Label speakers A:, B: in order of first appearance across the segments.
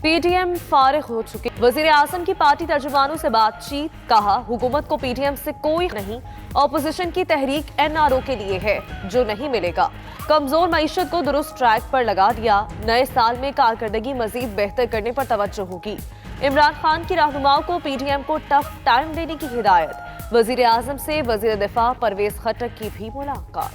A: PTM फारिग हो चुके। वजीर आजम की पार्टी तर्जुमानों से बातचीत, कहा हुकूमत को पीटीएम से कोई नहीं, ऑपोजिशन की तहरीक एनआरओ के लिए है, जो नहीं मिलेगा। कमजोर मईशत को दुरुस्त ट्रैक पर लगा दिया। नए साल में कारकर्दगी मजीद बेहतर करने पर तवज्जो होगी। इमरान खान की रहनुमाओं को पीटीएम को टफ टाइम देने की हिदायत। वजीर आजम से वजीर दिफा परवेज खट्टक की भी मुलाकात।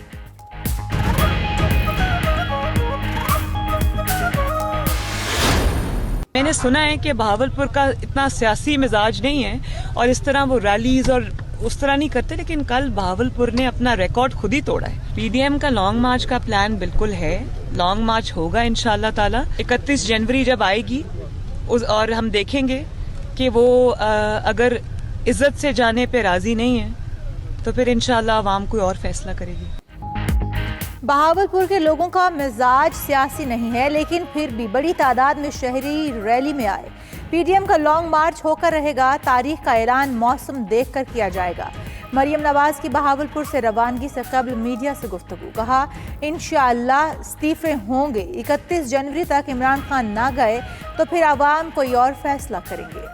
B: मैंने सुना है कि बहावलपुर का इतना सियासी मिजाज नहीं है और इस तरह वो रैलीज और उस तरह नहीं करते, लेकिन कल बहावलपुर ने अपना रिकॉर्ड खुद ही तोड़ा है। पीडीएम का लॉन्ग मार्च का प्लान बिल्कुल है, लॉन्ग मार्च होगा इंशाल्लाह ताला। 31 जनवरी जब आएगी और हम देखेंगे कि वो अगर इज्जत से जाने पे राजी नहीं है तो फिर इंशाल्लाह आवाम कोई और फैसला करेगी।
C: बहावलपुर के लोगों का मिजाज सियासी नहीं है, लेकिन फिर भी बड़ी तादाद में शहरी रैली में आए। पीडीएम का लॉन्ग मार्च होकर रहेगा। तारीख का ऐलान मौसम देखकर किया जाएगा। मरियम नवाज की बहावलपुर से रवानगी से कबल मीडिया से गुफ्तगू, कहा इंशाअल्लाह इस्तीफे होंगे। 31 जनवरी तक इमरान खान ना गए तो फिर आवाम कोई और फैसला करेंगे।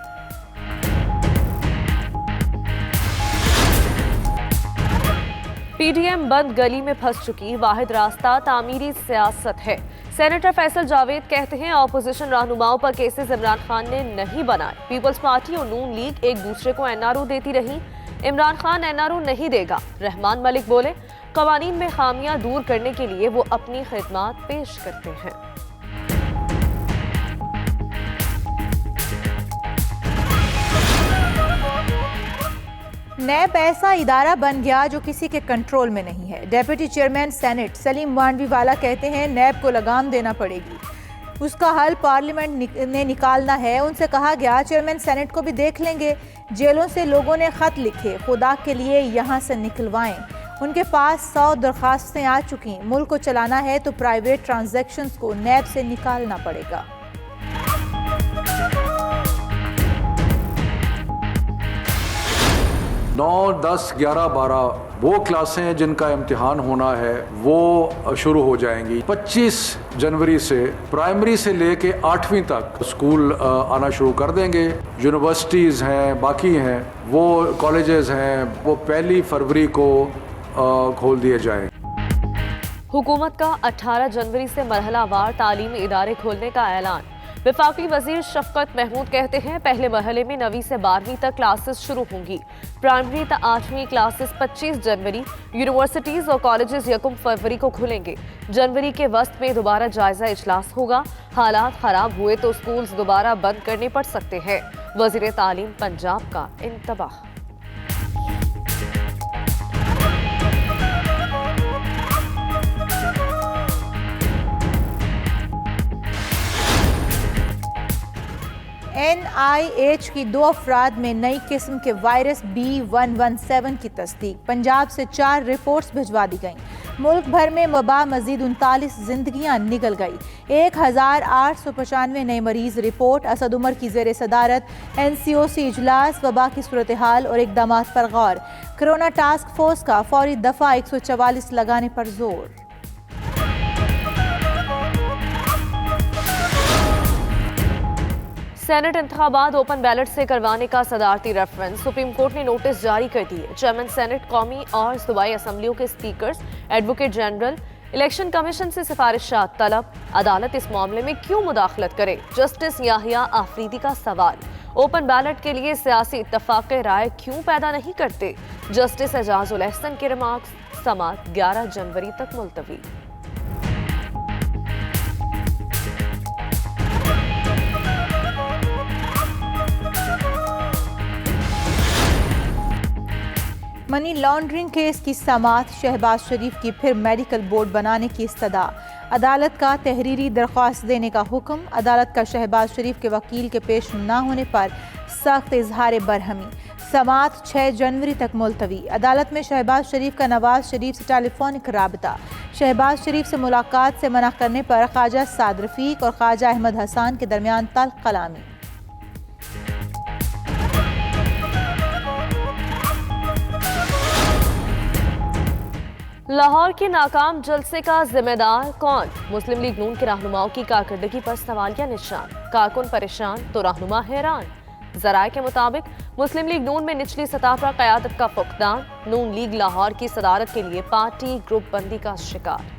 A: पीडीएम बंद गली में फंस चुकी, वाहिद रास्ता तामीरी सियासत है। सेनेटर फैसल जावेद कहते हैं ऑपोजिशन रहनुमाओं पर केसेस इमरान खान ने नहीं बनाए। पीपल्स पार्टी और नून लीग एक दूसरे को एनआरओ देती रही, इमरान खान एनआरओ नहीं देगा। रहमान मलिक बोले कवानीन में खामियां दूर करने के लिए वो अपनी खिदमत पेश करते हैं।
C: नैब ऐसा इदारा बन गया जो किसी के कंट्रोल में नहीं है। Deputy chairman senate Saleem Mandviwalla कहते हैं नैब को लगाम देना पड़ेगी, उसका हल पार्लियामेंट ने निकालना है। उनसे कहा गया चेयरमैन सेनेट को भी देख लेंगे। जेलों से लोगों ने खत लिखे, खुदा के लिए यहाँ से निकलवाएं। उनके पास 100 दरखास्तें आ चुकी। मुल्क को चलाना है तो प्राइवेट ट्रांजैक्शंस को नैब से निकालना पड़ेगा।
D: 9, 10, 11, 12 वो क्लासें हैं जिनका इम्तिहान होना है वो शुरू हो जाएंगी। 25 जनवरी से प्राइमरी से लेके 8वीं तक स्कूल आना शुरू कर देंगे। यूनिवर्सिटीज़ हैं, बाकी हैं वो कॉलेजेस हैं, वो 1 फरवरी को खोल दिए जाएं।
A: हुकूमत का 18 जनवरी से मरहलावार तालीमी इदारे खोलने का ऐलान। वफाकी वजीर शफकत महमूद कहते हैं पहले मरहले में 9वीं से 12वीं तक क्लासेस शुरू होंगी। प्राइमरी तक 8वीं क्लासेस 25 जनवरी, यूनिवर्सिटीज और कॉलेजेस 1 फरवरी को खुलेंगे। जनवरी के वस्त में दोबारा जायजा इजलास होगा। हालात खराब हुए तो स्कूल्स दोबारा बंद करने पड़ सकते हैं। वजीर तालीम पंजाब का इंतबाह।
C: NIH की 2 अफराद में नई किस्म के वायरस B117 की तस्दीक। पंजाब से 4 रिपोर्ट्स भिजवा दी गईं। मुल्क भर में वबा मजीद 39 जिंदगियां निकल गई। 1895 नए मरीज रिपोर्ट। असद उमर की जेर सदारत NCOC इजलास। वबा की सूरत हाल और इकदाम पर गौर। कोरोना टास्क फोर्स का फौरी दफा 144 लगाने पर जोर।
A: सेनेट इंतखाबात ओपन बैलेट से करवाने का सदारती रेफरेंस। सुप्रीम कोर्ट ने नोटिस जारी कर दिए। चेयरमैन सेनेट, कौमी और सूबाई असम्बलियों के speakers, advocate general, election commission से सिफारिशात तलब। अदालत इस मामले में क्यों मुदाखलत करे? जस्टिस याहिया आफरीदी का सवाल। ओपन बैलेट के लिए सियासी इत्तफाक राय क्यों पैदा नहीं करते? जस्टिस एजाजुल एहसन के रिमार्क्स। समाअत 11 जनवरी तक मुलतवी।
C: मनी लॉन्ड्रिंग केस की समाअत। शहबाज शरीफ की फिर मेडिकल बोर्ड बनाने की इस्तदा। अदालत का तहरीरी दरख्वास्त देने का हुक्म। अदालत का शहबाज शरीफ के वकील के पेश न होने पर सख्त इजहार बरहमी। समाअत 6 जनवरी तक मुलतवी। अदालत में शहबाज शरीफ का नवाज शरीफ से टेलीफोनिक राबता। शहबाज शरीफ से मुलाकात से मना करने पर ख्वाजा साद रफीक और ख्वाजा अहमद हसन के दरमियान तल्ख कलामी।
A: लाहौर के नाकाम जलसे का जिम्मेदार कौन? मुस्लिम लीग नून के रहनुमाओं की कारकर्दगी पर सवालिया निशान। कारकुन परेशान तो रहनुमा हैरान। जराये के मुताबिक मुस्लिम लीग नून में निचली सतह पर क़यादत का फुकदान। नून लीग लाहौर की सदारत के लिए पार्टी ग्रुप बंदी का शिकार।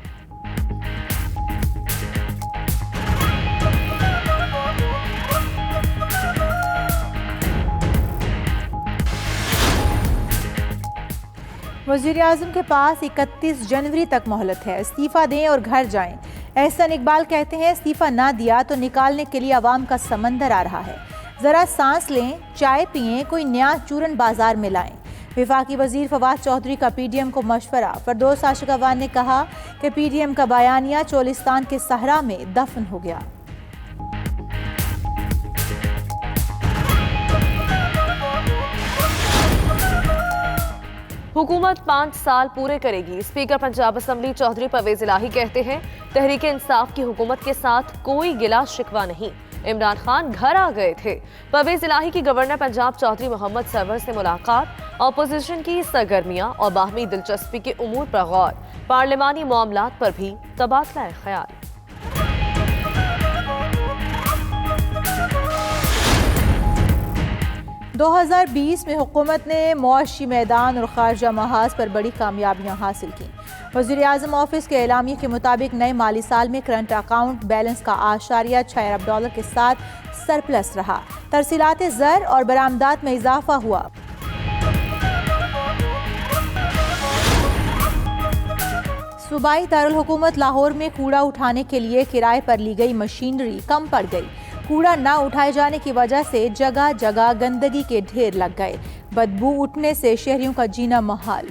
C: वज़ीर-ए-आज़म के पास 31 जनवरी तक मोहलत है, इस्तीफ़ा दें और घर जाएं। एहसन इकबाल कहते हैं इस्तीफ़ा ना दिया तो निकालने के लिए अवाम का समंदर आ रहा है। ज़रा सांस लें, चाय पिएं, कोई नया चूरन बाजार में लाएं। वफाकी वज़ीर फवाद चौधरी का PDM को मशवरा। फरदौस आशिक अवान ने कहा कि PDM का बयानिया चोलिस्तान के सहरा में दफन हो गया।
A: हुकूमत 5 साल पूरे करेगी। स्पीकर पंजाब असम्बली चौधरी परवेज इलाही कहते हैं तहरीक इंसाफ की हुकूमत के साथ कोई गिला शिकवा नहीं। इमरान खान घर आ गए थे। परवेज इलाही की गवर्नर पंजाब चौधरी मोहम्मद सरवर से मुलाकात। अपोजिशन की सरगर्मियां और बाहमी दिलचस्पी के उमूर पर गौर। पार्लिमानी मामलात पर भी तबादला ख्याल।
C: – 2020 में हुकूमत ने मुआशी मैदान और खारजा महाज पर बड़ी कामयाबियां हासिल की। वज़ीर-ए-आज़म ऑफिस के एलामिया के मुताबिक नए माली साल में करंट अकाउंट बैलेंस का $8.6 अरब के साथ सरप्लस रहा। तरसीलात ज़र और बरामदात में इजाफा हुआ। सूबाई दारुल हुकूमत लाहौर में कूड़ा उठाने के लिए किराए पर ली गई मशीनरी कम पड़ गई। कूड़ा न उठाए जाने की वजह से जगह जगह गंदगी के ढेर लग गए। बदबू उठने से शहरियों का जीना मुहाल।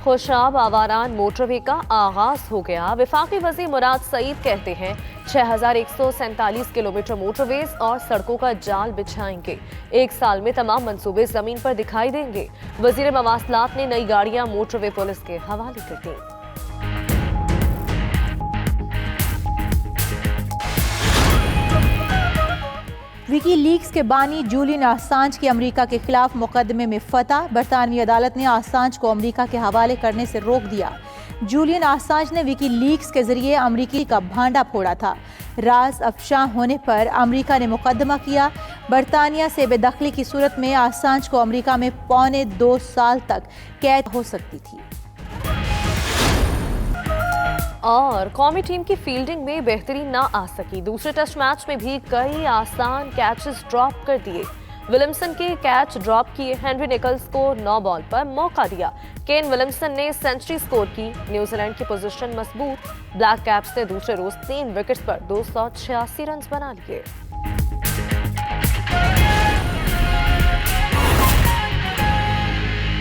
A: खुशाब आवारान मोटरवे का आगाज हो गया। वफाकी वज़ीर मुराद सईद कहते हैं 6147 किलोमीटर मोटरवेज और सड़कों का जाल बिछाएंगे। 1 साल में तमाम मंसूबे जमीन पर दिखाई देंगे। वज़ीर मवासलात ने नई गाड़ियां मोटरवे पुलिस के हवाले कर दी।
C: विकी लीक्स के बानी जूलियन आसांज की अमेरिका के खिलाफ मुकदमे में फतह। बरतानवी अदालत ने आसांज को अमेरिका के हवाले करने से रोक दिया। जूलियन आसांज ने विकी लीक्स के जरिए अमेरिकी का भांडा फोड़ा था। राज अफशा होने पर अमेरिका ने मुकदमा किया। बरतानिया से बेदखली की सूरत में आसांज को अमेरिका में 1.25 साल तक कैद हो सकती थी।
A: और कौमी टीम की फील्डिंग में बेहतरी ना आ सकी। दूसरे टेस्ट मैच में भी कई आसान कैचेस ड्रॉप कर दिए। विलियमसन के कैच ड्रॉप किए। हेनरी निकल्स को 9 बॉल पर मौका दिया। केन विलियमसन ने सेंचुरी स्कोर की। न्यूजीलैंड की पोजीशन मजबूत। ब्लैक कैप्स ने दूसरे रोज 3 विकेट्स पर 286 रन बना लिए।